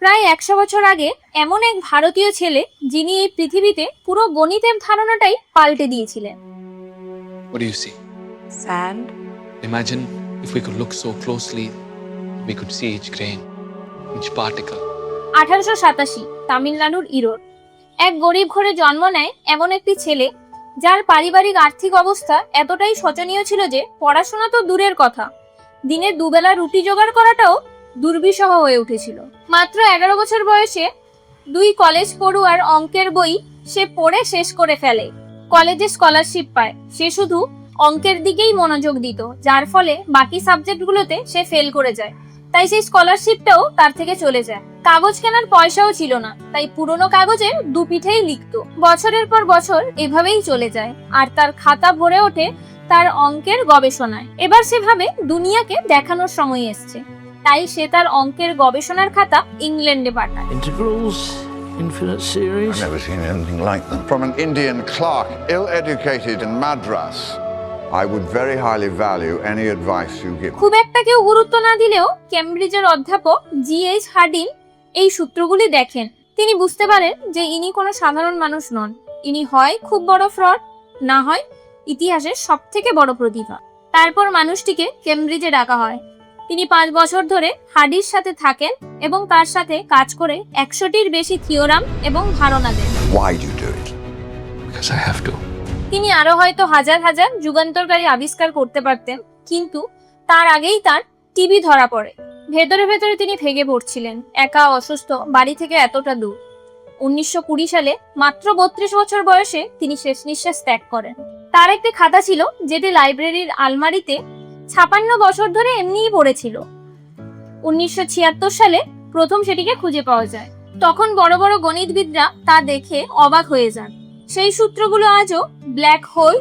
প্রায় 100 বছর আগে এমন এক ভারতীয় ছেলে যিনি এই পৃথিবীতে পুরো গণিতের ধারণাটাই পাল্টে দিয়েছিলেন। What do you see? Sand. Imagine if we could look so closely, we could see each grain, each particle. 1887 তামিলনাড়ুর ইরোর এক গরিব ঘরে জন্ম নেয় এমন একটি ছেলে যার পারিবারিক আর্থিক অবস্থা এতটাই শোচনীয় ছিল যে পড়াশোনা তো দূরের কথা, দিনে দুবেলা রুটি জোগাড় করাটাও দুর্বিষহ হয়ে উঠেছিল। মাত্র 11 বছর বয়সে 2 কলেজ পড়ুয়ার অঙ্কের বই সে পড়ে শেষ করে ফেলে। কলেজে স্কলারশিপ পায়। সে শুধু অঙ্কের দিকেই মনোযোগ দিত, যার ফলে বাকি সাবজেক্টগুলোতে সে ফেল করে যায়। তাই সেই স্কলারশিপটাও তার থেকে চলে যায়। কাগজ কেনার পয়সাও ছিল না, তাই পুরনো কাগজের দুপিঠেই লিখতো। বছরের পর বছর এভাবেই চলে যায়, আর তার খাতা ভরে ওঠে তার অঙ্কের গবেষণায়। এবার সে ভাবে দুনিয়াকে দেখানোর সময় এসছে, তাই সে তার অঙ্কের গবেষণার খাতা ইংল্যান্ডে পাঠায়। Integrals, infinite series. I've never seen anything like them. From an Indian clerk, ill-educated in Madras, I would very highly value any advice you give. খুব একটা কেউ গুরুত্ব না দিলেও কেমব্রিজের অধ্যাপক G.H. হার্ডিন এই সূত্রগুলি দেখেন। তিনি বুঝতে পারেন যে ইনি কোনো সাধারণ মানুষ নন, ইনি হয় খুব বড় ফ্রড, না হয় ইতিহাসের সবথেকে বড় প্রতিভা। তারপর মানুষটিকে কেমব্রিজে ডাকা হয়। তিনি 5 বছর ধরে হার্ডির সাথে থাকেন এবং তার সাথে কাজ করে 100টির বেশি থিওরাম এবং ধারণা দেন। Why do you do it? Because I have to. তিনি আরো হয়তো হাজার হাজার যুগান্তরকারী আবিষ্কার করতে পারতেন, কিন্তু তার আগেই তার টিবি ধরা পড়ে। ভেতরে ভেতরে তিনি ভেঙে পড়ছিলেন, একা, অসুস্থ, বাড়ি থেকে এতটা দূর। 1920 সালে মাত্র 32 বছর বয়সে তিনি শেষ নিঃশ্বাস ত্যাগ করেন। তার একটি খাতা ছিল যেটি লাইব্রেরির আলমারিতে 56 বছর ধরে এমনিই পড়েছিল। 1976 সালে প্রথম সেটিকে খুঁজে পাওয়া যায়। তখন বড় বড় গণিতবিদরা তা দেখে অবাক হয়ে যান। সেই সূত্রগুলো আজও ব্ল্যাক হোল,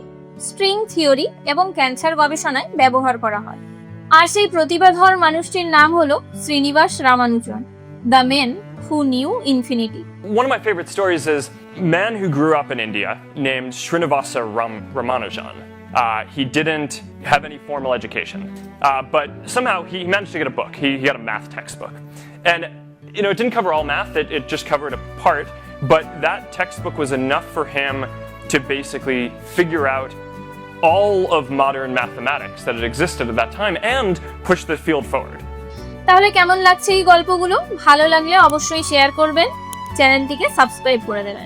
স্ট্রিং থিওরি এবং ক্যান্সার গবেষণায় ব্যবহার করা হয়। আর সেই প্রতিভাধর মানুষটির নাম হলো Srinivas Ramanujan, the man who knew infinity. One of my favorite stories is a man who grew up in India named Srinivasa Ramanujan. He didn't have any formal education, but somehow he managed to get a book. He got a math textbook. And, it didn't cover all math, it just covered a part, but that textbook was enough for him to basically figure out all of modern mathematics that had existed at that time and push the field forward. তাহলে কেমন লাগছে এই গল্পগুলো? ভালো লাগলে অবশ্যই share করবেন, চ্যানেলটিকে সাবস্ক্রাইব করে দেবেন।